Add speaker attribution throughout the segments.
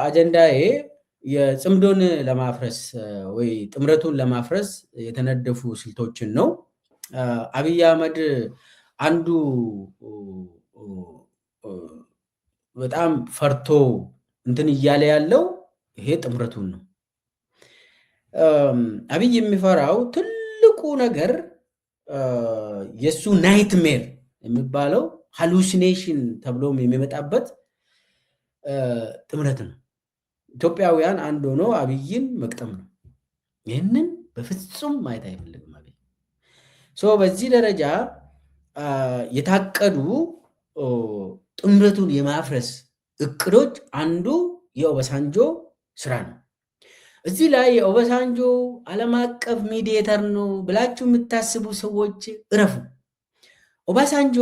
Speaker 1: አጀንዳዬ የጽምዶን ለማፍረስ ወይ ጥምረቱን ለማፍረስ የተነደፉ ስልቶችን ነው። አብይ አህመድ አንዱ በጣም ፈርቶ እንትን እያለ ያለው ይሄ ጥምረቱን ነው። አብይ የሚፈራው ትልቁ ነገር የሱ ናይትሜር የሚባለው ሃሉሲኔሽን ተብሎም የሚመጣበት ጥምረት ነው። ኢትዮጵያውያን አንድ ሆኖ አብይን መቅጠም ነው። ይህንን በፍጹም ማየት አይፈልግም አብይ። በዚህ ደረጃ የታቀዱ ጥምረቱን የማፍረስ እቅዶች አንዱ የኦባሳንጆ ስራ ነው። እዚህ ላይ የኦባሳንጆ ዓለም አቀፍ ሚዲየተር ነው ብላችሁ የምታስቡ ሰዎች እረፉ። ኦባሳንጆ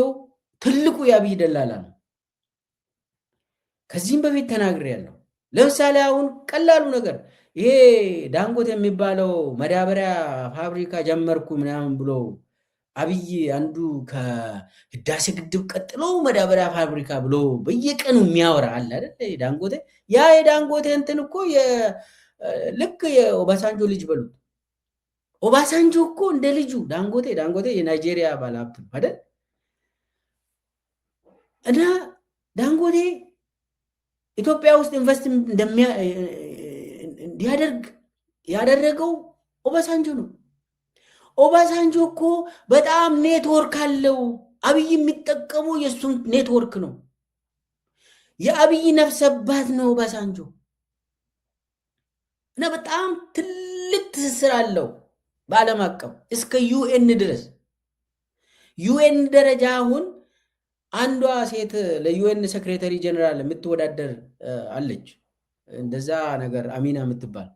Speaker 1: ትልቁ የአብይ ደላላ ነው። ከዚህም በፊት ተናግሬያለሁ። ለምሳሌ አሁን ቀላሉ ነገር ይሄ ዳንጎት የሚባለው መዳበሪያ ፋብሪካ ጀመርኩ ምናምን ብሎ አብይ አንዱ ከህዳሴ ግድብ ቀጥሎ መዳበሪያ ፋብሪካ ብሎ በየቀኑ የሚያወራ አለ አይደል? ዳንጎቴ ያ የዳንጎቴ እንትን እኮ ልክ የኦባሳንጆ ልጅ በሉት። ኦባሳንጆ እኮ እንደ ልጁ ዳንጎቴ የናይጄሪያ ባለሀብት ነው አይደል? እና ዳንጎቴ ኢትዮጵያ ውስጥ ኢንቨስት እንዲያደርግ ያደረገው ኦባሳንጆ ነው። ኦባሳንጆ እኮ በጣም ኔትወርክ አለው። አብይ የሚጠቀመው የእሱን ኔትወርክ ነው። የአብይ ነፍሰ አባት ነው ኦባሳንጆ እና በጣም ትልቅ ትስስር አለው በዓለም አቀፍ እስከ ዩኤን ድረስ። ዩኤን ደረጃ አሁን አንዷ ሴት ለዩኤን ሴክሬታሪ ጀነራል የምትወዳደር አለች፣ እንደዛ ነገር አሚና የምትባል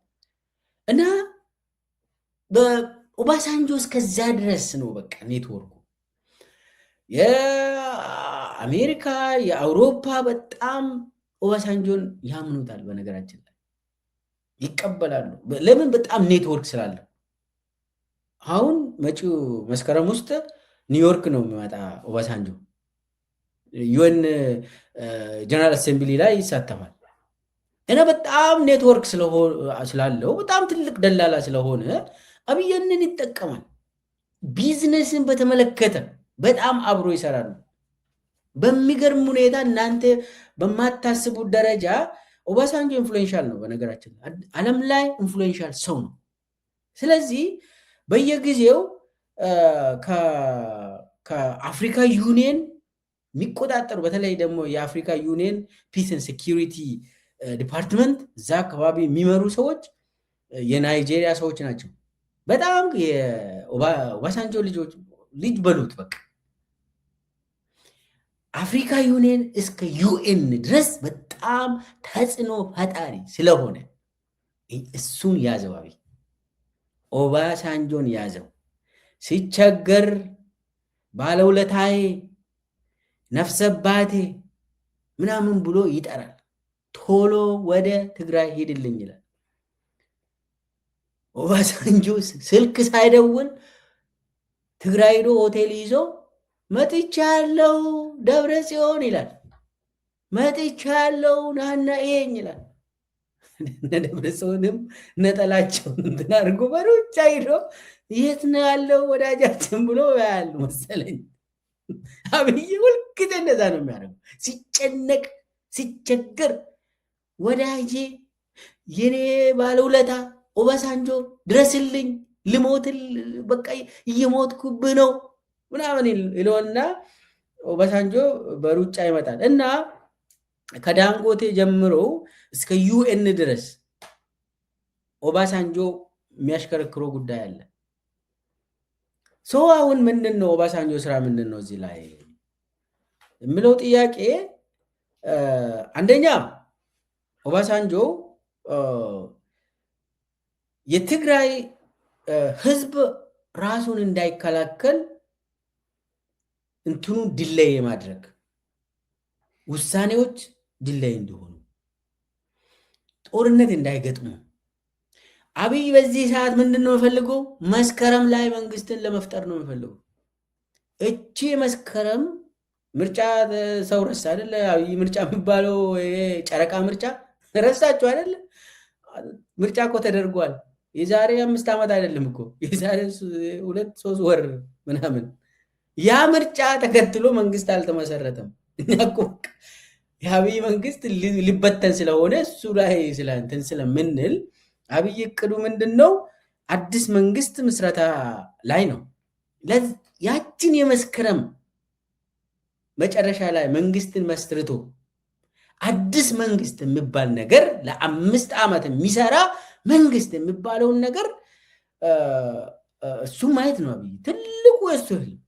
Speaker 1: እና በኦባሳንጆ እስከዛ ድረስ ነው በቃ ኔትወርኩ። የአሜሪካ የአውሮፓ በጣም ኦባሳንጆን ያምኑታል። በነገራችን ላይ ይቀበላሉ። ለምን? በጣም ኔትወርክ ስላለው። አሁን መጪው መስከረም ውስጥ ኒውዮርክ ነው የሚመጣ ኦባሳንጆ ዩኤን ጀነራል አሴምብሊ ላይ ይሳተፋል እና በጣም ኔትወርክ ስላለው በጣም ትልቅ ደላላ ስለሆነ አብይንን ይጠቀማል። ቢዝነስን በተመለከተ በጣም አብሮ ይሰራሉ። በሚገርም ሁኔታ እናንተ በማታስቡት ደረጃ ኦባሳንጆ ኢንፍሉዌንሻል ነው። በነገራችን ዓለም ላይ ኢንፍሉዌንሻል ሰው ነው። ስለዚህ በየጊዜው ከአፍሪካ ዩኒየን የሚቆጣጠሩ በተለይ ደግሞ የአፍሪካ ዩኒየን ፒስን ሴኪሪቲ ዲፓርትመንት እዛ አካባቢ የሚመሩ ሰዎች የናይጄሪያ ሰዎች ናቸው። በጣም የኦባሳንጆ ልጅ በሉት በቃ አፍሪካ ዩኒየን እስከ ዩኤን ድረስ በጣም ተጽዕኖ ፈጣሪ ስለሆነ እሱን ያዘው አብይ። ኦባሳንጆን ያዘው። ሲቸገር ባለውለታዬ ነፍሰ አባቴ ምናምን ብሎ ይጠራል። ቶሎ ወደ ትግራይ ሄድልኝ ይላል። ኦባሳንጆ ስልክ ሳይደውል ትግራይ ሄዶ ሆቴል ይዞ መጥቻለሁ ደብረ ጽዮን ይላል። መጥቻለሁ ናና ይሄኝ ይላል። ደብረ ጽዮንም ነጠላቸውን እንትን አድርጎ በሩጫ ሄዶ የት ነው ያለው ወዳጃችን ብሎ ያሉ መሰለኝ። አብይ ሁልጊዜ እንደዛ ነው የሚያደርገው። ሲጨነቅ ሲቸገር ወዳጄ የኔ ባለውለታ ኦባሳንጆ ድረስልኝ፣ ልሞትል በቃ እየሞትኩብህ ነው ምናምን ይለውና ኦባሳንጆ በሩጫ ይመጣል እና ከዳንጎቴ ጀምሮ እስከ ዩኤን ድረስ ኦባሳንጆ የሚያሽከረክረው ጉዳይ አለ። አሁን ምንድን ነው ኦባሳንጆ ስራ ምንድን ነው? እዚህ ላይ የምለው ጥያቄ አንደኛ ኦባሳንጆ የትግራይ ህዝብ ራሱን እንዳይከላከል እንትኑ ዲሌይ የማድረግ ውሳኔዎች ዲሌይ እንዲሆኑ፣ ጦርነት እንዳይገጥሙ አብይ በዚህ ሰዓት ምንድን ነው የፈልገው? መስከረም ላይ መንግስትን ለመፍጠር ነው የፈልገው። እቺ መስከረም ምርጫ ሰው ረሳ አይደለ? አብይ ምርጫ የሚባለው ጨረቃ ምርጫ ረሳችሁ አይደለ? ምርጫ እኮ ተደርጓል። የዛሬ 5 ዓመት አይደለም እኮ የዛሬ 2-3 ወር ምናምን። ያ ምርጫ ተከትሎ መንግስት አልተመሰረተም። እኛ እኮ የአብይ መንግስት ሊበተን ስለሆነ እሱ ላይ እንትን ስለምንል አብይ እቅዱ ምንድን ነው? አዲስ መንግስት ምስረታ ላይ ነው። ያችን የመስከረም መጨረሻ ላይ መንግስትን መስርቶ አዲስ መንግስት የሚባል ነገር ለ5 ዓመት የሚሰራ መንግስት የሚባለውን ነገር እሱ ማየት ነው አብይ ትልቁ የሱ ህልም።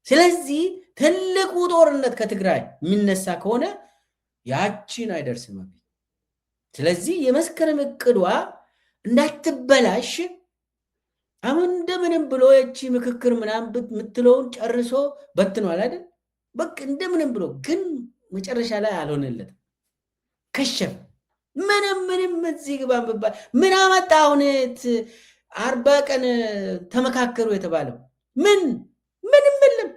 Speaker 1: ስለዚህ ትልቁ ጦርነት ከትግራይ የሚነሳ ከሆነ ያችን አይደርስም አብይ። ስለዚህ የመስከረም እቅዷ እንዳትበላሽ አሁን እንደምንም ብሎ የቺ ምክክር ምናምን የምትለውን ጨርሶ በትኗል አይደል? በቃ እንደምንም ብሎ ግን መጨረሻ ላይ አልሆነለትም፣ ከሸፍ። ምንም እዚህ ግባ ምባል ምን አመጣ? አሁን 40 ቀን ተመካከሩ የተባለው ምንም የለም።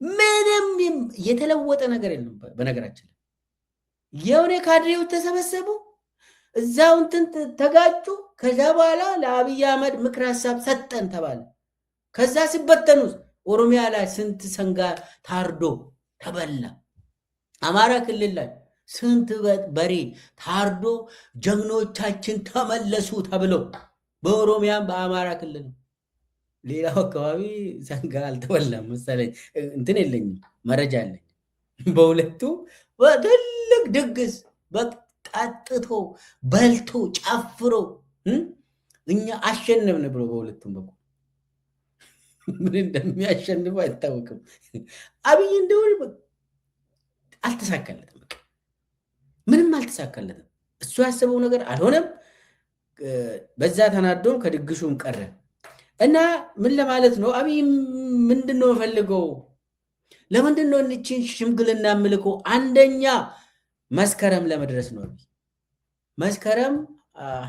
Speaker 1: ምንም የተለወጠ ነገር የለም። በነገራችን ላይ የሆነ ካድሬዎች ተሰበሰቡ፣ እዛው እንትን ተጋጩ። ከዛ በኋላ ለአብይ አህመድ ምክር ሀሳብ ሰጠን ተባለ። ከዛ ሲበተኑ ኦሮሚያ ላይ ስንት ሰንጋ ታርዶ ተበላ። አማራ ክልል ላይ ስንት በሬ ታርዶ ጀግኖቻችን ተመለሱ ተብሎ በኦሮሚያም በአማራ ክልል ሌላው አካባቢ ሰንጋ አልተበላም መሰለኝ። እንትን የለኝም መረጃ አለኝ። በሁለቱ በትልቅ ድግስ ጠጥቶ በልቶ ጨፍሮ እኛ አሸነፍን ብሎ በሁለቱም በኩል ምን እንደሚያሸንፈው አይታወቅም። አብይ እንደሆነ አልተሳካለትም፣ ምንም አልተሳካለትም። እሱ ያሰበው ነገር አልሆነም። በዛ ተናዶም ከድግሹም ቀረ እና ምን ለማለት ነው? አብይ ምንድን ነው የፈልገው? ለምንድን ነው እንቺን ሽምግልና ምልኮ? አንደኛ መስከረም ለመድረስ ነው። አብይ መስከረም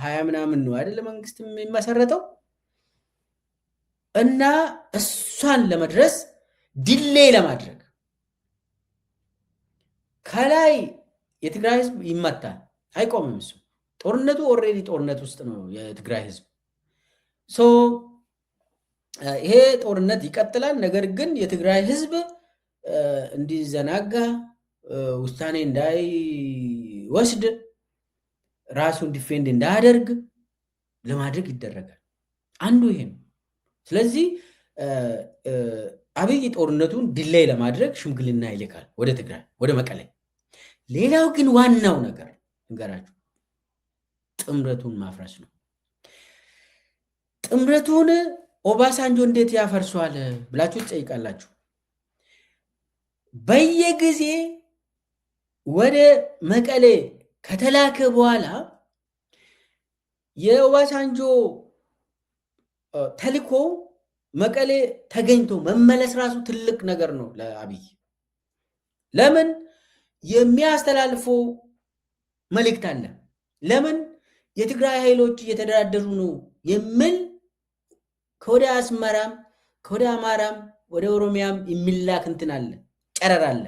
Speaker 1: 20 ምናምን ነው አይደለ መንግስት የሚመሰረተው እና እሷን ለመድረስ ዲሌይ ለማድረግ ከላይ የትግራይ ህዝብ ይመታል፣ አይቆምም። እሱ ጦርነቱ ኦልሬዲ ጦርነት ውስጥ ነው የትግራይ ህዝብ። ይሄ ጦርነት ይቀጥላል። ነገር ግን የትግራይ ህዝብ እንዲዘናጋ፣ ውሳኔ እንዳይወስድ፣ ራሱን ዲፌንድ እንዳያደርግ ለማድረግ ይደረጋል። አንዱ ይሄ ነው። ስለዚህ አብይ ጦርነቱን ዲሌይ ለማድረግ ሽምግልና ይልካል ወደ ትግራይ፣ ወደ መቀሌ። ሌላው ግን ዋናው ነገር ንገራችሁ ጥምረቱን ማፍረስ ነው። ጥምረቱን ኦባሳንጆ እንዴት ያፈርሷል ብላችሁ ትጠይቃላችሁ። በየጊዜ ወደ መቀሌ ከተላከ በኋላ የኦባሳንጆ ተልኮ መቀሌ ተገኝቶ መመለስ ራሱ ትልቅ ነገር ነው ለአብይ። ለምን የሚያስተላልፈው መልእክት አለ። ለምን የትግራይ ኃይሎች እየተደራደሩ ነው የሚል ከወደ አስመራም ከወደ አማራም ወደ ኦሮሚያም የሚላክ እንትን አለ፣ ጨረር አለ።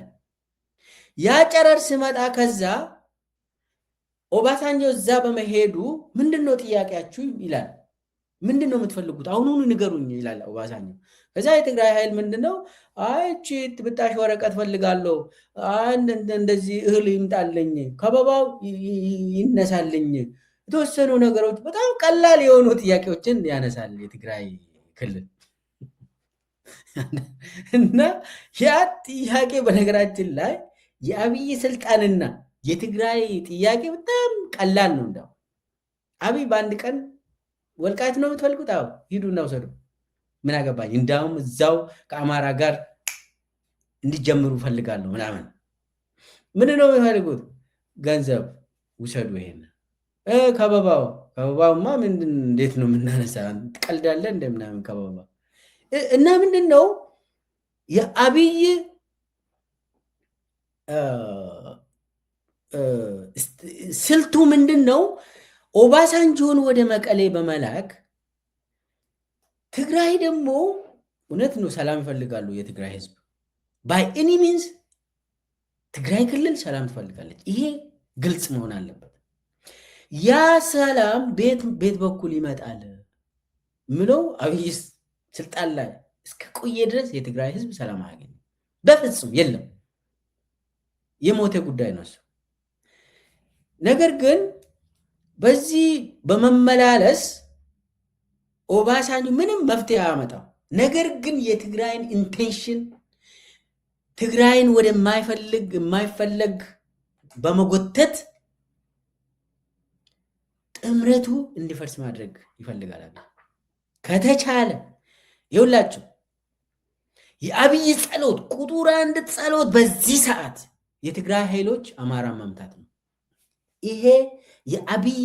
Speaker 1: ያ ጨረር ስመጣ ከዛ ኦባሳንጆ እዛ በመሄዱ ምንድነው ጥያቄያችሁ ይላል። ምንድነው የምትፈልጉት? አሁኑኑ ንገሩኝ ይላል ኦባሳንጆ። ከዛ የትግራይ ኃይል ምንድነው እቺ ብጣሽ ወረቀት ፈልጋለሁ፣ እንደዚህ እህል ይምጣልኝ፣ ከበባው ይነሳልኝ፣ የተወሰኑ ነገሮች በጣም ቀላል የሆኑ ጥያቄዎችን ያነሳል የትግራይ ክልል እና ያ ጥያቄ በነገራችን ላይ የአብይ ስልጣንና የትግራይ ጥያቄ በጣም ቀላል ነው። እንደው አብይ በአንድ ቀን ወልቃይት ነው የምትፈልጉት? አዎ ሂዱና ውሰዱ፣ ምን አገባኝ፣ እንዳውም እዛው ከአማራ ጋር እንዲጀምሩ ፈልጋለሁ ምናምን። ምን ነው የሚፈልጉት? ገንዘብ ውሰዱ። ይሄን ከበባውማ ምንድን እንዴት ነው የምናነሳ? ትቀልዳለ እንደ ምናምን ከበባ እና ምንድን ነው የአብይ ስልቱ ምንድን ነው? ኦባሳንጆን ወደ መቀሌ በመላክ ትግራይ ደግሞ እውነት ነው ሰላም ይፈልጋሉ። የትግራይ ህዝብ ባይ ኤኒ ሚንስ ትግራይ ክልል ሰላም ትፈልጋለች። ይሄ ግልጽ መሆን አለበት። ያ ሰላም ቤት በኩል ይመጣል ምለው አብይ ስልጣን ላይ እስከ ቆየ ድረስ የትግራይ ህዝብ ሰላም አያገኝም። በፍጹም የለም፣ የሞተ ጉዳይ ነው እሱ። ነገር ግን በዚህ በመመላለስ ኦባሳንጆ ምንም መፍትሄ አያመጣም። ነገር ግን የትግራይን ኢንቴንሽን ትግራይን የማይፈለግ በመጎተት ጥምረቱ እንዲፈርስ ማድረግ ይፈልጋል። ከተቻለ ይውላችሁ የአብይ ጸሎት ቁጥር 1 ጸሎት በዚህ ሰዓት የትግራይ ኃይሎች አማራ መምታት ነው። ይሄ የአብይ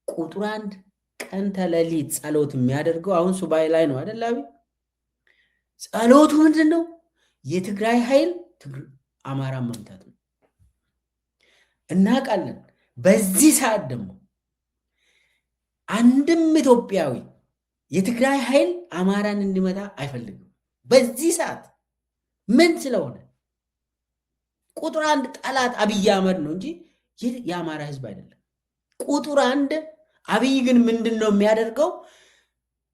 Speaker 1: ቁጥር 1 ቀን ተሌሊት ጸሎት የሚያደርገው አሁን ሱባኤ ላይ ነው አይደል? አብይ ጸሎቱ ምንድን ነው? የትግራይ ኃይል አማራ መምታት ነው። እናውቃለን። በዚህ ሰዓት ደግሞ አንድም ኢትዮጵያዊ የትግራይ ኃይል አማራን እንዲመታ አይፈልግም። በዚህ ሰዓት ምን ስለሆነ ቁጥር 1 ጠላት አብይ አህመድ ነው እንጂ የአማራ ህዝብ አይደለም። ቁጥር 1 አብይ ግን ምንድን ነው የሚያደርገው?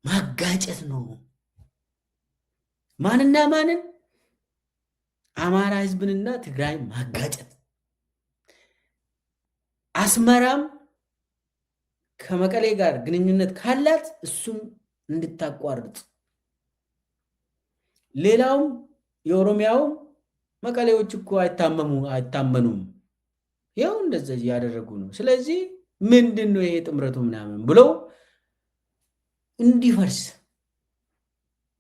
Speaker 1: ማጋጨት ነው። ማንና ማንን? አማራ ህዝብንና ትግራይ ማጋጨት። አስመራም ከመቀሌ ጋር ግንኙነት ካላት እሱም እንድታቋርጥ፣ ሌላውም የኦሮሚያውም መቀሌዎች እኮ አይታመኑም፣ ያው እንደዚህ ያደረጉ ነው። ስለዚህ ምንድን ነው ይሄ ጥምረቱ ምናምን ብለው እንዲፈርስ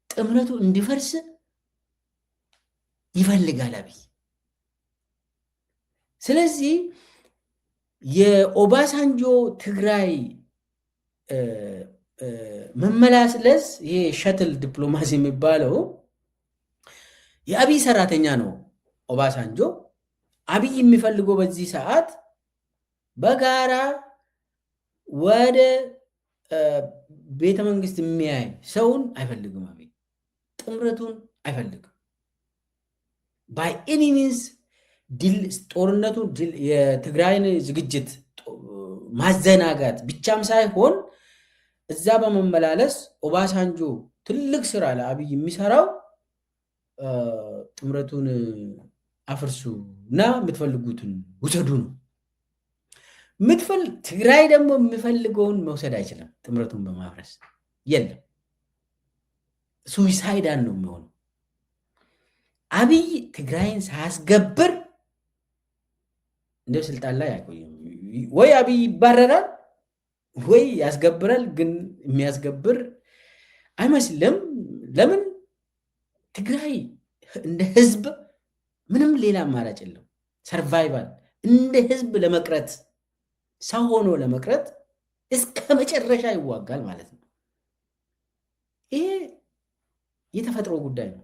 Speaker 1: ጥምረቱ እንዲፈርስ ይፈልጋል አብይ። ስለዚህ የኦባሳንጆ ትግራይ መመላለስ ይሄ ሸትል ዲፕሎማሲ የሚባለው የአብይ ሰራተኛ ነው ኦባሳንጆ። አብይ የሚፈልገው በዚህ ሰዓት በጋራ ወደ ቤተ መንግስት የሚያይ ሰውን አይፈልግም። አብይ ጥምረቱን አይፈልግም። ባይ ኤኒ ሚንስ ጦርነቱ የትግራይን ዝግጅት ማዘናጋት ብቻም ሳይሆን እዛ በመመላለስ ኦባሳንጆ ትልቅ ስራ ለአብይ የሚሰራው ጥምረቱን አፍርሱ እና የምትፈልጉትን ውሰዱ ነው። ትግራይ ደግሞ የሚፈልገውን መውሰድ አይችልም። ጥምረቱን በማፍረስ የለም፣ ሱዊሳይዳን ነው የሚሆነው። አብይ ትግራይን ሳያስገብር እንደ ስልጣን ላይ አይቆይም። ወይ አብይ ይባረራል ወይ ያስገብራል። ግን የሚያስገብር አይመስልም። ለምን? ትግራይ እንደ ህዝብ ምንም ሌላ አማራጭ የለም። ሰርቫይቫል እንደ ህዝብ ለመቅረት ሰው ሆኖ ለመቅረት እስከ መጨረሻ ይዋጋል ማለት ነው። ይሄ የተፈጥሮ ጉዳይ ነው።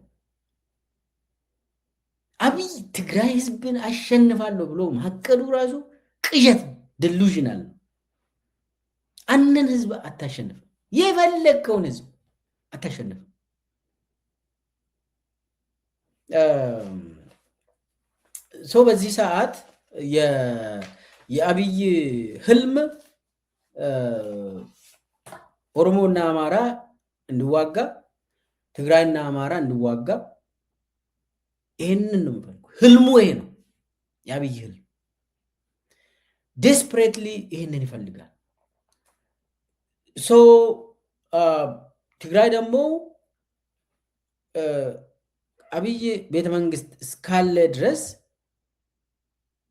Speaker 1: አብይ ትግራይ ህዝብን አሸንፋለሁ ብሎ ማቀዱ ራሱ ቅዠት ዲሉዥናል ነው። አንድን ህዝብ አታሸንፍም። የፈለግከውን ህዝብ አታሸንፍም። ሰው በዚህ ሰዓት የአብይ ህልም ኦሮሞና አማራ እንዲዋጋ፣ ትግራይና አማራ እንዲዋጋ፣ ይህንን ነው የሚፈልገው። ህልሙ ይሄ ነው። የአብይ ህልም ዴስፕሬትሊ ይህንን ይፈልጋል። ትግራይ ደግሞ አብይ ቤተመንግስት እስካለ ድረስ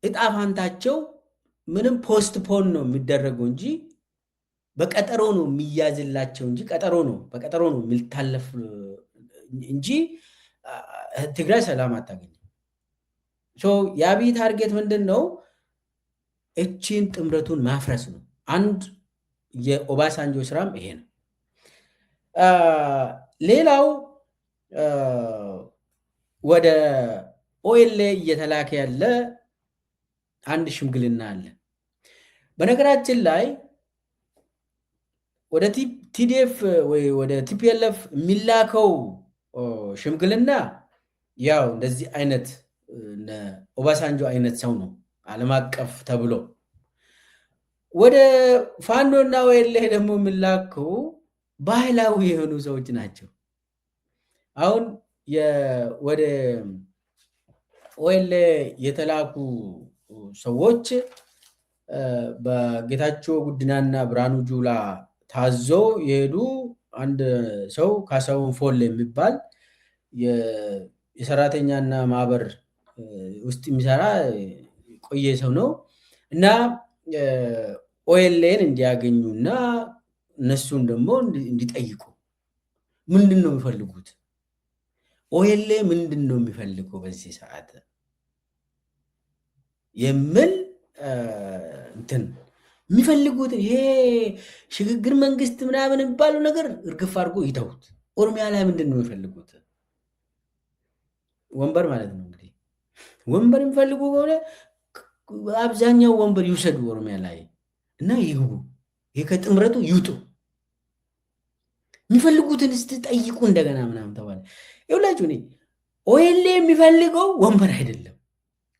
Speaker 1: እጣፋንታቸው ምንም ፖስትፖን ነው የሚደረገው እንጂ በቀጠሮ ነው የሚያዝላቸው እንጂ በቀጠሮ ነው የሚታለፍ እንጂ ትግራይ ሰላም አታገኝም። የአብይ ታርጌት ምንድን ነው? እቺን ጥምረቱን ማፍረስ ነው። አንድ የኦባሳንጆ ስራም ይሄ ነው። ሌላው ወደ ኦኤልኤ እየተላከ ያለ አንድ ሽምግልና አለ። በነገራችን ላይ ወደ ቲዲኤፍ ወይ ወደ ቲፒኤልኤፍ የሚላከው ሽምግልና ያው እንደዚህ አይነት ኦባሳንጆ አይነት ሰው ነው፣ ዓለም አቀፍ ተብሎ ወደ ፋኖና ወይሌህ ደግሞ የሚላኩ ባህላዊ የሆኑ ሰዎች ናቸው። አሁን ወደ ወይሌ የተላኩ ሰዎች በጌታቸው ጉዲናና ብርሃኑ ጁላ ታዞ የሄዱ አንድ ሰው ካሳሁን ፎል የሚባል የሰራተኛና ማህበር ውስጥ የሚሰራ ቆየ ሰው ነው እና ኦኤልኤን እንዲያገኙና እነሱን ደግሞ እንዲጠይቁ ምንድን ነው የሚፈልጉት? ኦኤልኤ ምንድን ነው የሚፈልገው በዚህ ሰዓት የሚል እንትን የሚፈልጉት ይሄ ሽግግር መንግስት ምናምን የሚባለው ነገር እርግፍ አድርጎ ይተውት። ኦሮሚያ ላይ ምንድን ነው የሚፈልጉት? ወንበር ማለት ነው እንግዲህ። ወንበር የሚፈልጉ ከሆነ አብዛኛው ወንበር ይውሰዱ ኦሮሚያ ላይ እና ይግቡ። ይሄ ከጥምረቱ ይውጡ። የሚፈልጉትን እስቲ ጠይቁ እንደገና ምናምን ተባለ። ይኸውላችሁ እኔ ኦኤልኤ የሚፈልገው ወንበር አይደለም።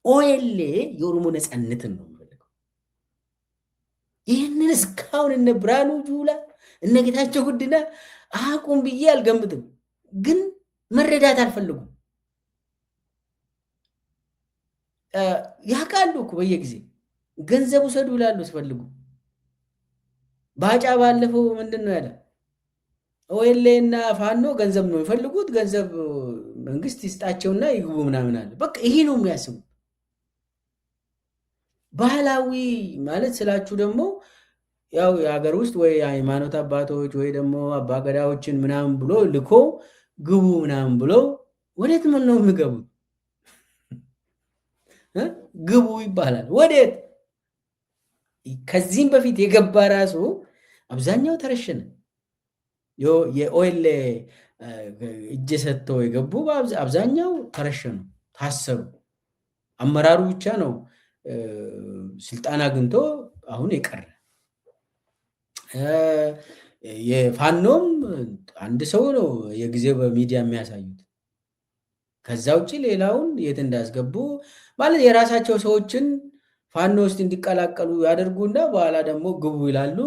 Speaker 1: ኦኤልኤ የኦሮሞ ነፃነትን ነው የሚፈልገው። ይህንን እስካሁን እነ ብርሃኑ ጁላ እነ ጌታቸው ጉዲና አቁም ብዬ አልገምትም፣ ግን መረዳት አልፈልጉም። ያውቃሉ እኮ በየጊዜ ገንዘብ ውሰዱ ይላሉ ሲፈልጉ። ባጫ ባለፈው ምንድን ነው ያለ? ኦኤልኤ እና ፋኖ ገንዘብ ነው የሚፈልጉት፣ ገንዘብ መንግስት ይስጣቸውና ይግቡ ምናምን አለ። በቃ ይሄ ነው የሚያስቡት። ባህላዊ ማለት ስላችሁ ደግሞ ያው የሀገር ውስጥ ወይ ሃይማኖት አባቶች ወይ ደግሞ አባገዳዎችን ምናምን ብሎ ልኮ ግቡ ምናምን ብሎ ወዴት ምን ነው የሚገቡት? ግቡ ይባላል። ወዴት? ከዚህም በፊት የገባ ራሱ አብዛኛው ተረሸነ። የኦኤልኤ እጅ ሰጥተው የገቡ አብዛኛው ተረሸኑ፣ ታሰሩ። አመራሩ ብቻ ነው ስልጣን አግኝቶ አሁን የቀረ። የፋኖም አንድ ሰው ነው የጊዜው በሚዲያ የሚያሳዩት። ከዛ ውጭ ሌላውን የት እንዳስገቡ ማለት የራሳቸው ሰዎችን ፋኖ ውስጥ እንዲቀላቀሉ ያደርጉና በኋላ ደግሞ ግቡ ይላሉ፣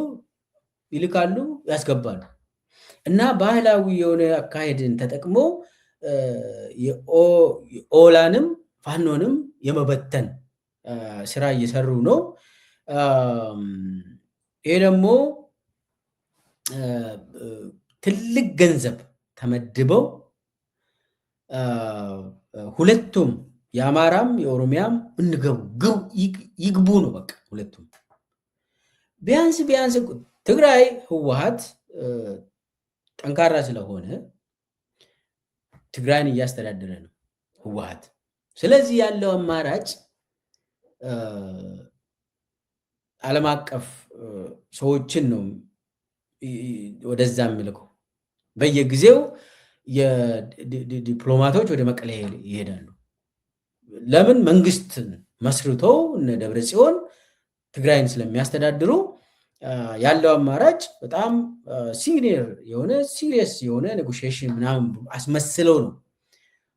Speaker 1: ይልካሉ፣ ያስገባሉ። እና ባህላዊ የሆነ አካሄድን ተጠቅሞ ኦላንም ፋኖንም የመበተን ስራ እየሰሩ ነው። ይሄ ደግሞ ትልቅ ገንዘብ ተመድበው ሁለቱም የአማራም የኦሮሚያም ይግቡ ነው በቃ። ሁለቱም ቢያንስ ትግራይ ህወሓት ጠንካራ ስለሆነ ትግራይን እያስተዳደረ ነው ህወሓት። ስለዚህ ያለው አማራጭ ዓለም አቀፍ ሰዎችን ነው ወደዛ የሚልከው። በየጊዜው የዲፕሎማቶች ወደ መቀሌ ይሄዳሉ። ለምን? መንግስትን መስርተው እነ ደብረ ጽዮን ትግራይን ስለሚያስተዳድሩ ያለው አማራጭ በጣም ሲሪየስ የሆነ ኔጎሽዬሽን ምናምን አስመስለው ነው።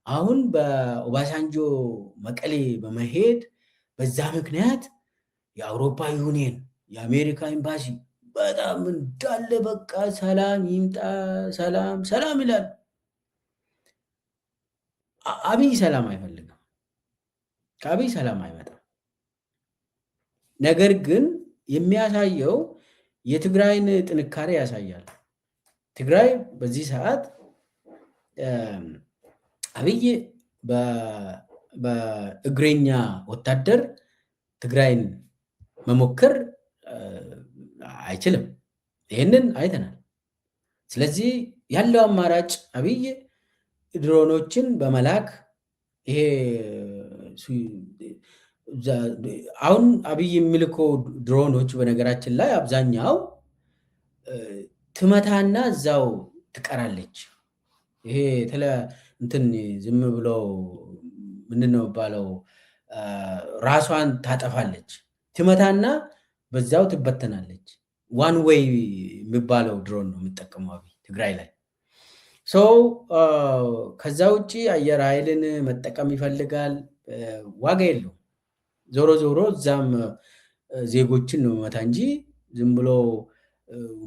Speaker 1: አሁን በኦባሳንጆ መቀሌ በመሄድ በዛ ምክንያት የአውሮፓ ዩኒየን የአሜሪካ ኤምባሲ በጣም እንዳለ በቃ ሰላም ይምጣ ሰላም ይላል። አብይ ሰላም አይፈልግም። ከአብይ ሰላም አይመጣም። ነገር ግን የሚያሳየው የትግራይን ጥንካሬ ያሳያል። ትግራይ በዚህ ሰዓት አብይ በእግረኛ ወታደር ትግራይን መሞከር አይችልም። ይህንን አይተናል። ስለዚህ ያለው አማራጭ አብይ ድሮኖችን በመላክ ይሄ አሁን አብይ የሚልከው ድሮኖች በነገራችን ላይ አብዛኛው ትመታና እዛው ትቀራለች። ይሄ እንትን ዝም ብለው ምንድን ነው የሚባለው ራሷን ታጠፋለች። ትመታና በዛው ትበተናለች። ዋን ዌይ የሚባለው ድሮን ነው የሚጠቀመው አብይ ትግራይ ላይ። ከዛ ውጭ አየር ኃይልን መጠቀም ይፈልጋል። ዋጋ የለው። ዞሮ እዛም ዜጎችን ነው የሚመታ እንጂ ዝም ብሎ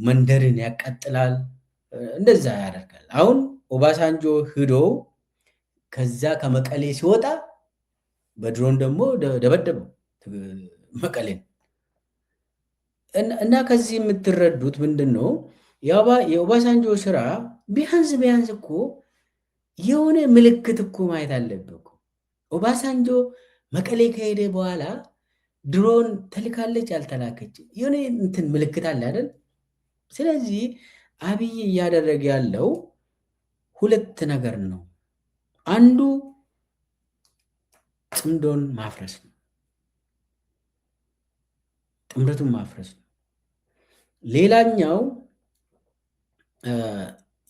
Speaker 1: መንደርን ያቃጥላል፣ እንደዛ ያደርጋል። አሁን ኦባሳንጆ ሂዶ ከዛ ከመቀሌ ሲወጣ በድሮን ደግሞ ደበደበው መቀሌን። እና ከዚህ የምትረዱት ምንድን ነው? የኦባሳንጆ ስራ ቢያንስ እኮ የሆነ ምልክት እኮ ማየት አለብህ እኮ። ኦባሳንጆ መቀሌ ከሄደ በኋላ ድሮን ተልካለች አልተላከች፣ የሆነ እንትን ምልክት አለ አይደል? ስለዚህ አብይ እያደረገ ያለው ሁለት ነገር ነው። አንዱ ጽምዶን ማፍረስ ነው፣ ጥምረቱን ማፍረስ ነው። ሌላኛው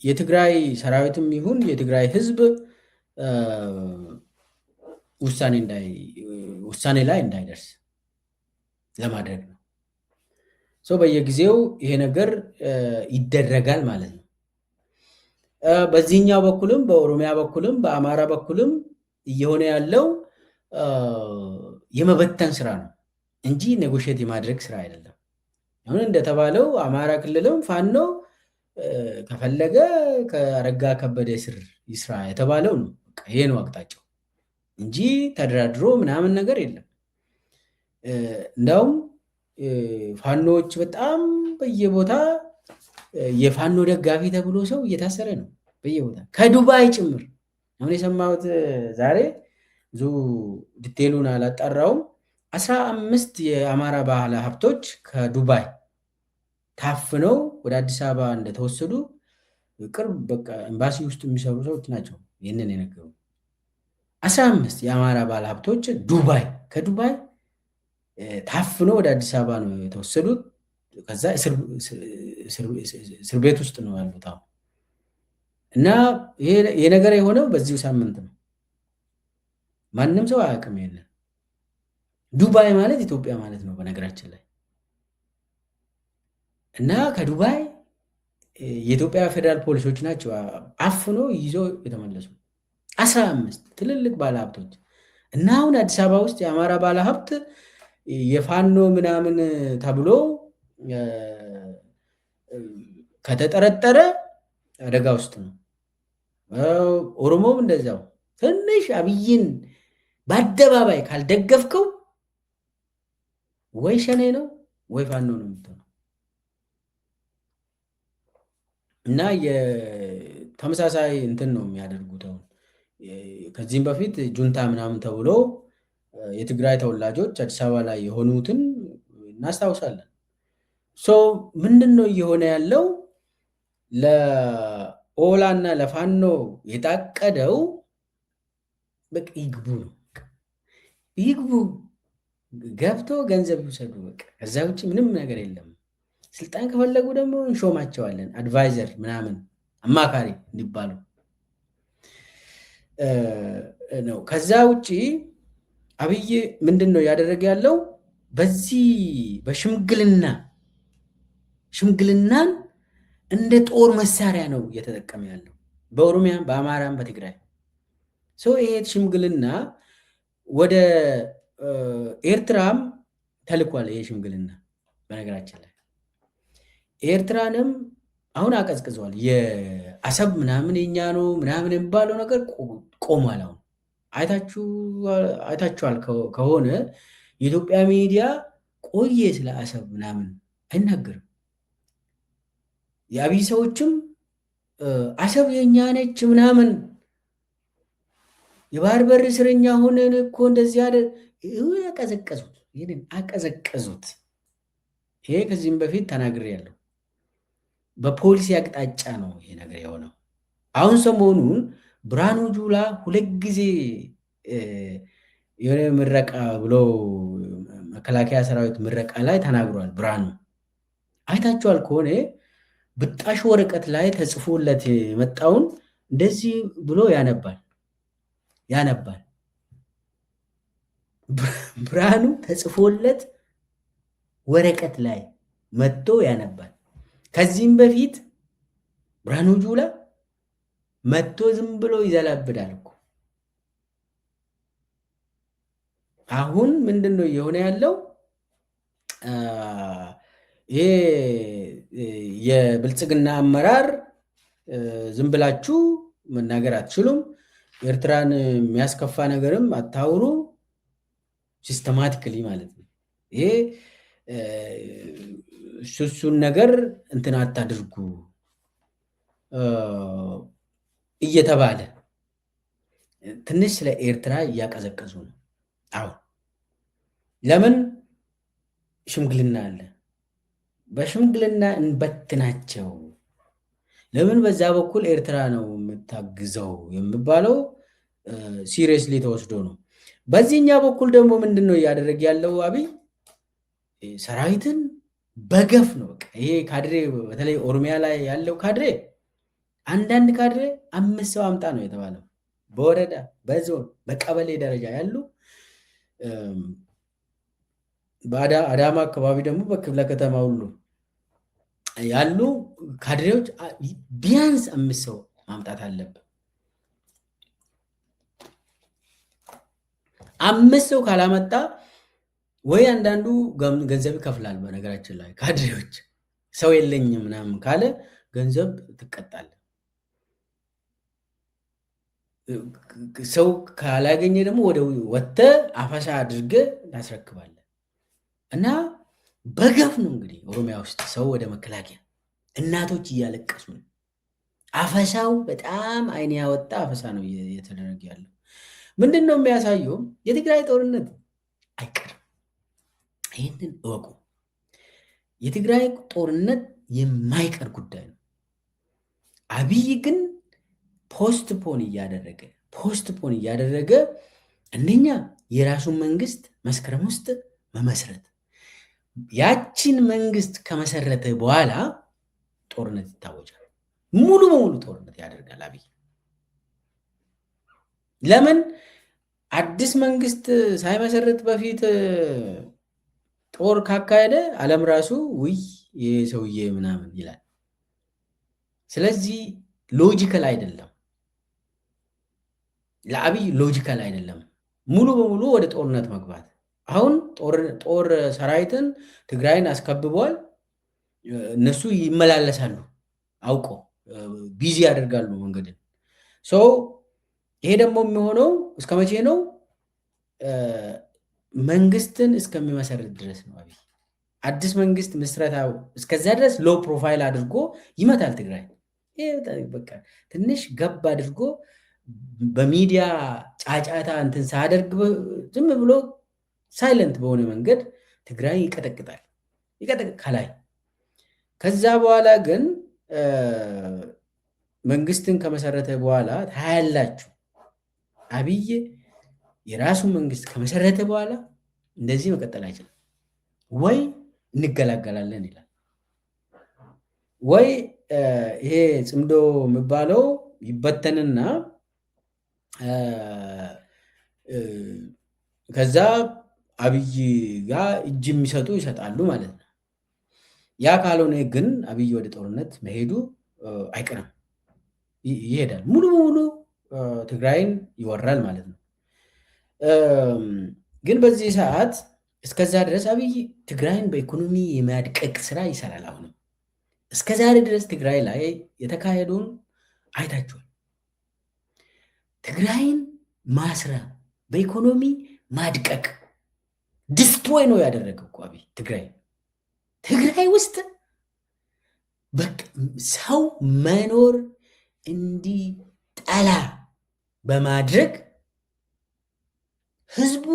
Speaker 1: የትግራይ ሰራዊትም ይሁን የትግራይ ህዝብ ውሳኔ ላይ እንዳይደርስ ለማድረግ ነው። በየጊዜው ይሄ ነገር ይደረጋል ማለት ነው። በዚህኛው በኩልም በኦሮሚያ በኩልም በአማራ በኩልም እየሆነ ያለው የመበተን ስራ ነው እንጂ ኔጎሽየት የማድረግ ስራ አይደለም። አሁን እንደተባለው አማራ ክልልም ፋኖ ከፈለገ ከአረጋ ከበደ ስር ይስራ የተባለው ነው። ይሄ ነው አቅጣጫው እንጂ ተደራድሮ ምናምን ነገር የለም። እንዳውም ፋኖዎች በጣም በየቦታ የፋኖ ደጋፊ ተብሎ ሰው እየታሰረ ነው በየቦታ ከዱባይ ጭምር። አሁን የሰማሁት ዛሬ ብዙ ዲቴሉን አላጣራውም። 15 የአማራ ባለ ሀብቶች ከዱባይ ታፍነው ወደ አዲስ አበባ እንደተወሰዱ ቅርብ በቃ ኤምባሲ ውስጥ የሚሰሩ ሰዎች ናቸው ይህንን የነገሩ። 15 የአማራ ባለ ሀብቶች ከዱባይ ታፍነው ወደ አዲስ አበባ ነው የተወሰዱት። ከዛ እስር ቤት ውስጥ ነው ያሉት አሁን። እና ይሄ ነገር የሆነው በዚሁ ሳምንት ነው። ማንም ሰው አያውቅም ይሄንን። ዱባይ ማለት ኢትዮጵያ ማለት ነው በነገራችን ላይ። እና ከዱባይ የኢትዮጵያ ፌዴራል ፖሊሶች ናቸው አፍኖ ይዞ የተመለሱ 15 ትልልቅ ባለሀብቶች። እና አሁን አዲስ አበባ ውስጥ የአማራ ባለሀብት የፋኖ ምናምን ተብሎ ከተጠረጠረ አደጋ ውስጥ ነው። ኦሮሞም እንደዛው ትንሽ አብይን በአደባባይ ካልደገፍከው ወይ ሸኔ ነው ወይ ፋኖ ነው የምትሆነው። እና የተመሳሳይ እንትን ነው የሚያደርጉት። አሁን ከዚህም በፊት ጁንታ ምናምን ተብሎ የትግራይ ተወላጆች አዲስ አበባ ላይ የሆኑትን እናስታውሳለን። ምንድን ነው እየሆነ ያለው? ለኦላ እና ለፋኖ የታቀደው በቃ ይግቡ ነው። ይግቡ፣ ገብቶ ገንዘብ ይውሰዱ። በቃ ከዛ ውጭ ምንም ነገር የለም። ስልጣን ከፈለጉ ደግሞ እንሾማቸዋለን፣ አድቫይዘር ምናምን አማካሪ እንዲባሉ ነው። ከዛ ውጭ አብይ ምንድን ነው ያደረገ ያለው? በዚህ ሽምግልናን እንደ ጦር መሳሪያ ነው እየተጠቀመ ያለው በኦሮሚያም በአማራም በትግራይ። ይሄ ሽምግልና ወደ ኤርትራም ተልኳል። ይሄ ሽምግልና በነገራችን ላይ ኤርትራንም አሁን አቀዝቅዘዋል። የአሰብ ምናምን የኛ ነው ምናምን የሚባለው ነገር ቆሟል። አሁን አይታችኋል ከሆነ የኢትዮጵያ ሚዲያ ቆየ ስለ አሰብ ምናምን አይናገርም። የአብይ ሰዎችም አሰብ የኛ ነች ምናምን የባህር በር እስረኛ ሆነን እኮ እንደዚህ አቀዘቀዙት። ይህንን አቀዘቀዙት። ይሄ ከዚህም በፊት ተናግሬያለሁ። በፖሊሲ አቅጣጫ ነው ይሄ ነገር የሆነው። አሁን ሰሞኑን ብርሃኑ ጁላ 2 ጊዜ የሆነ ምረቃ ብሎ መከላከያ ሰራዊት ምረቃ ላይ ተናግሯል። ብርሃኑ አይታችኋል ከሆነ ብጣሽ ወረቀት ላይ ተጽፎለት የመጣውን እንደዚህ ብሎ ያነባል። ብርሃኑ ተጽፎለት ወረቀት ላይ መጥቶ ያነባል። ከዚህም በፊት ብርሃኑ ጁላ መጥቶ ዝም ብሎ ይዘላብዳል እኮ። አሁን ምንድን ነው እየሆነ ያለው? ይሄ የብልጽግና አመራር ዝም ብላችሁ መናገር አትችሉም፣ ኤርትራን የሚያስከፋ ነገርም አታውሩ፣ ሲስተማቲክሊ ማለት ነው። ይሄ እሱን ነገር እንትን አታድርጉ እየተባለ ትንሽ ስለ ኤርትራ እያቀዘቀዙ ነው። አሁን ለምን ሽምግልና አለ፣ በሽምግልና እንበትናቸው። ለምን በዛ በኩል ኤርትራ ነው የምታግዘው የሚባለው ሲሪየስሊ ተወስዶ ነው። በዚህኛ በኩል ደግሞ ምንድን ነው እያደረገ ያለው አብይ? ሰራዊትን በገፍ ነው። በቃ ይሄ ካድሬ፣ በተለይ ኦሮሚያ ላይ ያለው ካድሬ፣ አንዳንድ ካድሬ 5 ሰው አምጣ ነው የተባለው። በወረዳ በዞን በቀበሌ ደረጃ ያሉ፣ በአዳማ አካባቢ ደግሞ በክፍለ ከተማ ሁሉ ያሉ ካድሬዎች ቢያንስ 5 ሰው ማምጣት አለብን። 5 ሰው ካላመጣ ወይ አንዳንዱ ገንዘብ ይከፍላል። በነገራችን ላይ ካድሬዎች ሰው የለኝም ምናምን ካለ ገንዘብ ትቀጣለ። ሰው ካላገኘ ደግሞ ወደ ወጥተ አፈሳ አድርገ ታስረክባለ። እና በገፍ ነው እንግዲህ ኦሮሚያ ውስጥ ሰው ወደ መከላከያ፣ እናቶች እያለቀሱ ነው። አፈሳው በጣም አይን ያወጣ አፈሳ ነው እየተደረገ ያለው። ምንድን ነው የሚያሳየው? የትግራይ ጦርነት አይቀርም። ይህንን እወቁ። የትግራይ ጦርነት የማይቀር ጉዳይ ነው። አብይ ግን ፖስትፖን እያደረገ አንደኛ የራሱን መንግስት መስከረም ውስጥ መመስረት፣ ያችን መንግስት ከመሰረተ በኋላ ጦርነት ይታወጃል። ሙሉ በሙሉ ጦርነት ያደርጋል አብይ። ለምን? አዲስ መንግስት ሳይመሰረት በፊት ጦር ካካሄደ ዓለም ራሱ ውይ ይህ ሰውዬ ምናምን ይላል። ስለዚህ ሎጂካል አይደለም፣ ለአብይ ሎጂካል አይደለም ሙሉ በሙሉ ወደ ጦርነት መግባት። አሁን ጦር ሰራዊትን ትግራይን አስከብበዋል። እነሱ ይመላለሳሉ፣ አውቀው ቢዚ ያደርጋሉ መንገድን። ይሄ ደግሞ የሚሆነው እስከ መቼ ነው? መንግስትን እስከሚመሰርት ድረስ ነው። አብይ አዲስ መንግስት ምስረታው እስከዛ ድረስ ሎ ፕሮፋይል አድርጎ ይመታል ትግራይ። በቃ ትንሽ ገብ አድርጎ በሚዲያ ጫጫታ እንትን ሳያደርግ ዝም ብሎ ሳይለንት በሆነ መንገድ ትግራይ ይቀጠቅጣል ከላይ። ከዛ በኋላ ግን መንግስትን ከመሰረተ በኋላ ታያላችሁ፣ አብይ የራሱን መንግስት ከመሰረተ በኋላ እንደዚህ መቀጠል አይችልም። ወይ እንገላገላለን ይላል፣ ወይ ይሄ ጽምዶ የሚባለው ይበተንና ከዛ አብይ ጋር እጅ የሚሰጡ ይሰጣሉ ማለት ነው። ያ ካልሆነ ግን አብይ ወደ ጦርነት መሄዱ አይቀርም፣ ይሄዳል። ሙሉ በሙሉ ትግራይን ይወራል ማለት ነው። ግን በዚህ ሰዓት እስከዛ ድረስ አብይ ትግራይን በኢኮኖሚ የሚያድቀቅ ስራ ይሰራል። አሁንም እስከዛሬ ድረስ ትግራይ ላይ የተካሄዱን አይታችኋል። ትግራይን ማስራ በኢኮኖሚ ማድቀቅ ዲስትሮይ ነው ያደረገው እኮ አብይ ትግራይ ውስጥ ሰው መኖር እንዲጠላ በማድረግ ህዝቡ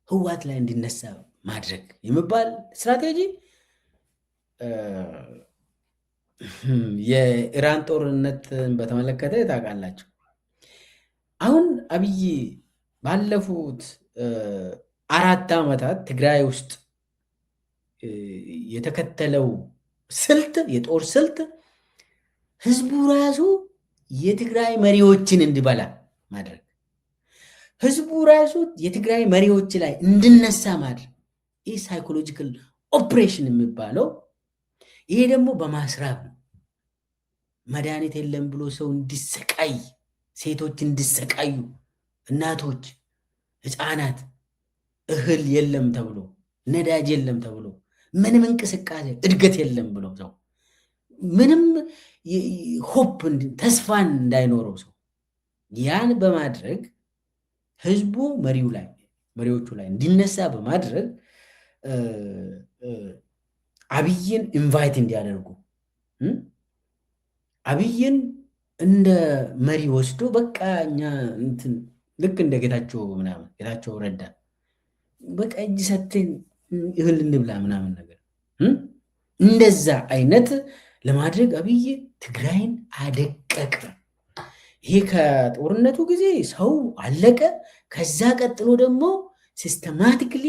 Speaker 1: ህዋት ላይ እንዲነሳ ማድረግ የሚባል ስትራቴጂ የኢራን ጦርነትን በተመለከተ ታውቃላችሁ። አሁን አብይ ባለፉት 4 ዓመታት ትግራይ ውስጥ የተከተለው ስልት፣ የጦር ስልት ህዝቡ ራሱ የትግራይ መሪዎችን እንዲበላ ማድረግ፣ ህዝቡ ራሱ የትግራይ መሪዎች ላይ እንድነሳ ማድረግ። ይህ ሳይኮሎጂካል ኦፕሬሽን የሚባለው ይሄ ደግሞ በማስራብ ነው። መድኃኒት የለም ብሎ ሰው እንዲሰቃይ፣ ሴቶች እንዲሰቃዩ፣ እናቶች፣ ህፃናት እህል የለም ተብሎ ነዳጅ የለም ተብሎ ምንም እንቅስቃሴ እድገት የለም ብሎ ሰው ምንም ሆፕ ተስፋን እንዳይኖረው ሰው ያን በማድረግ ህዝቡ መሪዎቹ ላይ እንዲነሳ በማድረግ አብይን ኢንቫይት እንዲያደርጉ አብይን እንደ መሪ ወስዶ በቃ እኛ እንትን ልክ እንደ ጌታቸው ረዳ በቃ እጅ ሰጥተን እህል እንብላ ምናምን ነገር እንደዛ አይነት ለማድረግ አብይ ትግራይን አደቀቀ። ይሄ ከጦርነቱ ጊዜ ሰው አለቀ። ከዛ ቀጥሎ ደግሞ ሲስተማቲክሊ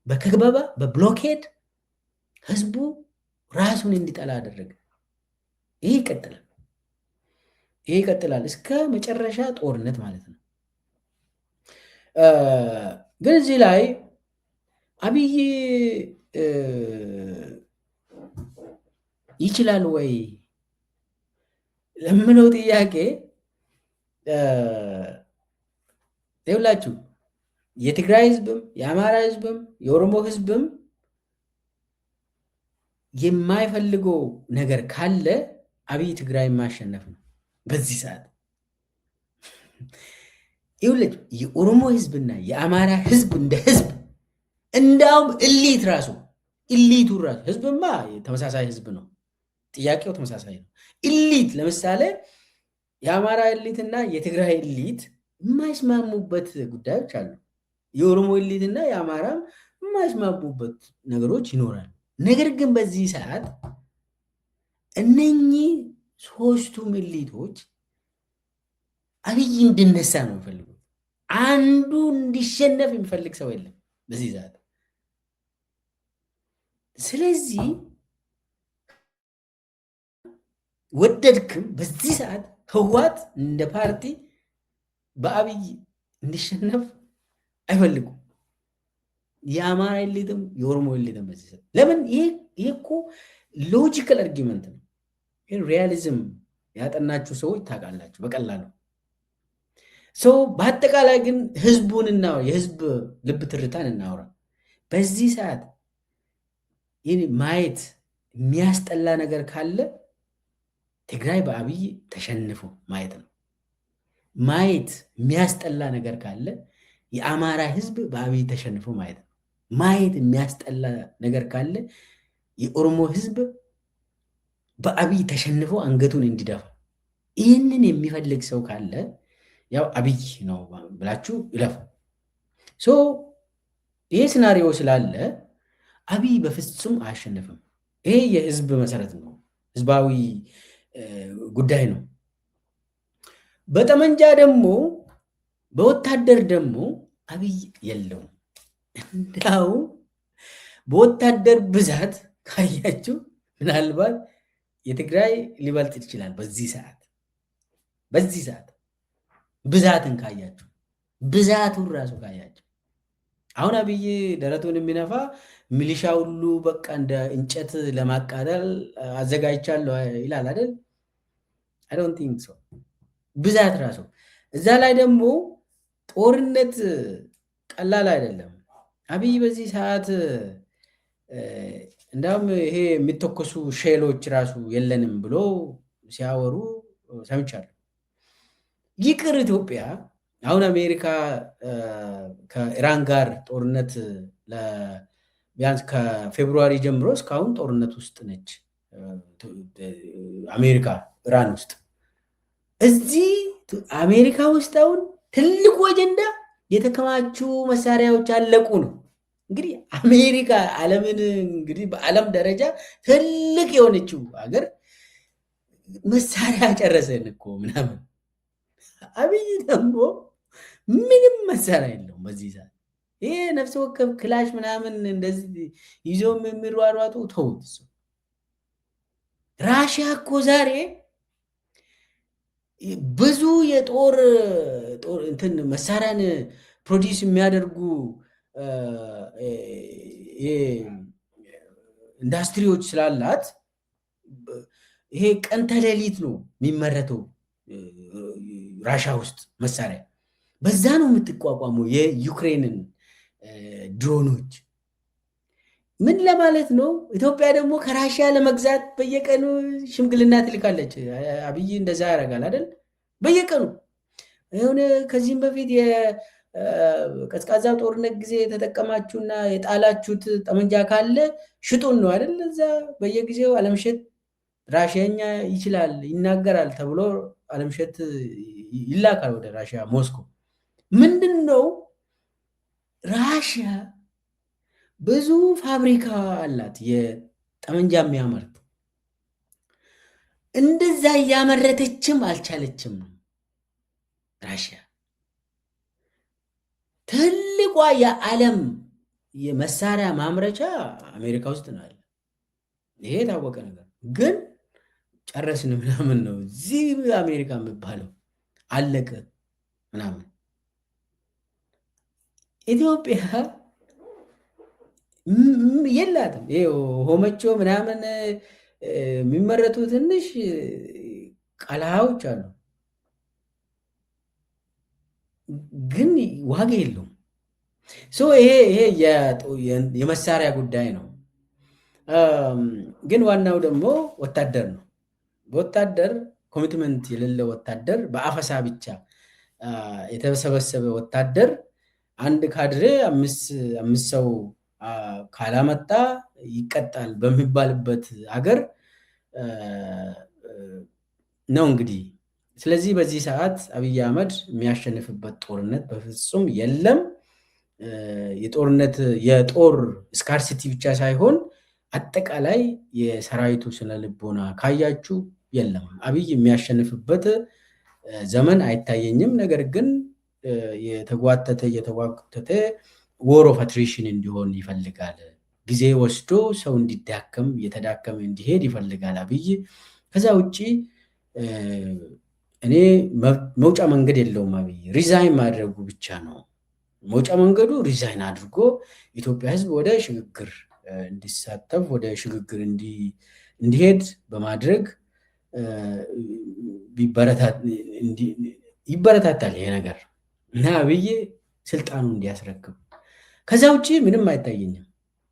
Speaker 1: በከበባ በብሎኬድ ህዝቡ ራሱን እንዲጠላ አደረገ። ይሄ ይቀጥላል እስከ መጨረሻ ጦርነት ማለት ነው። ግን እዚህ ላይ አብይ ይችላል ወይ ለምነው ጥያቄ ይኸውላችሁ የትግራይ ህዝብም የአማራ ህዝብም የኦሮሞ ህዝብም የማይፈልገው ነገር ካለ አብይ ትግራይ ማሸነፍ ነው። በዚህ ሰዓት ይኸውላችሁ የኦሮሞ ህዝብና የአማራ ህዝብ እንደ ህዝብ እንዳውም ኢሊቱ ራሱ ህዝብማ ተመሳሳይ ህዝብ ነው። ጥያቄው ተመሳሳይ ነው። ኢሊት ለምሳሌ የአማራ ኢሊትና የትግራይ ኢሊት የማይስማሙበት ጉዳዮች አሉ። የኦሮሞ ኢሊትና የአማራም የማይስማሙበት ነገሮች ይኖራሉ። ነገር ግን በዚህ ሰዓት እነኚህ ሶስቱም ኢሊቶች አብይ እንድነሳ ነው የሚፈልጉት። አንዱ እንዲሸነፍ የሚፈልግ ሰው የለም በዚህ ሰዓት። ስለዚህ ወደድክም በዚህ ሰዓት ህወሓት እንደ ፓርቲ በአብይ እንዲሸነፍ አይፈልጉም። የአማራ ኢሊትም የኦሮሞ ኢሊትም በዚህ ሰዓት ለምን? ይሄ እኮ ሎጂካል አርጊመንት ነው። ሪያሊዝም ያጠናችሁ ሰዎች ታውቃላችሁ በቀላሉ ሰው። በአጠቃላይ ግን ህዝቡንና የህዝብ ልብ ትርታን እናውራ። በዚህ ሰዓት ማየት የሚያስጠላ ነገር ካለ ትግራይ በአብይ ተሸንፎ ማየት ነው። ማየት የሚያስጠላ ነገር ካለ የአማራ ህዝብ በአብይ ተሸንፎ ማየት ነው። ማየት የሚያስጠላ ነገር ካለ የኦሮሞ ህዝብ በአብይ ተሸንፎ አንገቱን እንዲደፋ። ይህንን የሚፈልግ ሰው ካለ ያው አብይ ነው ብላችሁ ይለፉ። ይሄ ሲናሪዮ ስላለ አብይ በፍጹም አያሸንፍም። ይሄ የህዝብ መሰረት ነው፣ ህዝባዊ ጉዳይ ነው። በጠመንጃ ደግሞ በወታደር ደግሞ አብይ የለውም። እንዳው በወታደር ብዛት ካያችሁ ምናልባት የትግራይ ሊበልጥ ይችላል። በዚህ ሰዓት ብዛትን ካያችሁ ብዛቱን ራሱ ካያችሁ አሁን አብይ ደረቱን የሚነፋ ሚሊሻ ሁሉ በቃ እንደ እንጨት ለማቃጠል አዘጋጅቻለሁ ይላል አይደል? አይ ዶንት ቲንክ ሶ። ብዛት ራሱ እዛ ላይ ደግሞ ጦርነት ቀላል አይደለም። አብይ በዚህ ሰዓት እንዳውም ይሄ የሚተኮሱ ሼሎች ራሱ የለንም ብሎ ሲያወሩ ሰምቻለሁ። ይቅር ኢትዮጵያ አሁን አሜሪካ ከኢራን ጋር ጦርነት ቢያንስ ከፌብሩዋሪ ጀምሮ እስካሁን ጦርነት ውስጥ ነች አሜሪካ ኢራን ውስጥ። እዚህ አሜሪካ ውስጥ አሁን ትልቁ አጀንዳ የተከማቹ መሳሪያዎች አለቁ ነው። እንግዲህ አሜሪካ ዓለምን እንግዲህ በዓለም ደረጃ ትልቅ የሆነችው ሀገር መሳሪያ ጨረሰን እኮ ምናምን። አብይ ደግሞ ምንም መሳሪያ የለውም በዚህ ሰዓት። ይሄ ነፍስ ወከፍ ክላሽ ምናምን እንደዚህ ይዞም የሚሯሯጡ ተውት። ራሽያ እኮ ዛሬ ብዙ የጦር እንትን መሳሪያን ፕሮዲስ የሚያደርጉ ኢንዱስትሪዎች ስላላት ይሄ ቀን ተሌሊት ነው የሚመረተው ራሻ ውስጥ መሳሪያ። በዛ ነው የምትቋቋመው የዩክሬንን ድሮኖች። ምን ለማለት ነው? ኢትዮጵያ ደግሞ ከራሽያ ለመግዛት በየቀኑ ሽምግልና ትልካለች። አብይ እንደዛ ያደርጋል አይደል? በየቀኑ የሆነ ከዚህም በፊት የቀዝቃዛ ጦርነት ጊዜ የተጠቀማችሁና የጣላችሁት ጠመንጃ ካለ ሽጡን ነው አይደል? እዛ በየጊዜው አለምሸት ራሽያኛ ይችላል ይናገራል ተብሎ አለምሸት ይላካል ወደ ራሽያ ሞስኮ። ምንድን ነው ራሽያ ብዙ ፋብሪካ አላት የጠመንጃ የሚያመርት፣ እንደዛ እያመረተችም አልቻለችም ነው ራሽያ። ትልቋ የዓለም የመሳሪያ ማምረቻ አሜሪካ ውስጥ ነው ያለ። ይሄ የታወቀ ነገር ግን ጨረስን ምናምን ነው እዚህ አሜሪካ የሚባለው አለቀ ምናምን። ኢትዮጵያ የላትም። ይሄ ሆመቾ ምናምን የሚመረቱ ትንሽ ቀላዎች አሉ፣ ግን ዋጋ የለውም። ይሄ የመሳሪያ ጉዳይ ነው። ግን ዋናው ደግሞ ወታደር ነው። በወታደር ኮሚትመንት የሌለ ወታደር፣ በአፈሳ ብቻ የተሰበሰበ ወታደር አንድ ካድሬ አምስት ሰው ካላመጣ ይቀጣል በሚባልበት ሀገር ነው እንግዲህ። ስለዚህ በዚህ ሰዓት አብይ አህመድ የሚያሸንፍበት ጦርነት በፍጹም የለም። የጦር ስካርሲቲ ብቻ ሳይሆን አጠቃላይ የሰራዊቱ ስነልቦና ካያችሁ የለም። አብይ የሚያሸንፍበት ዘመን አይታየኝም። ነገር ግን የተጓተተ ዎር ኦፍ አትሪሽን እንዲሆን ይፈልጋል። ጊዜ ወስዶ ሰው እንዲዳከም እየተዳከመ እንዲሄድ ይፈልጋል አብይ። ከዛ ውጭ እኔ መውጫ መንገድ የለውም። አብይ ሪዛይን ማድረጉ ብቻ ነው መውጫ መንገዱ። ሪዛይን አድርጎ ኢትዮጵያ ሕዝብ ወደ ሽግግር እንዲሳተፍ ወደ ሽግግር እንዲሄድ በማድረግ ይበረታታል ይሄ ነገር እና አብይ ስልጣኑ እንዲያስረክብ። ከዛ ውጭ ምንም አይታየኝም።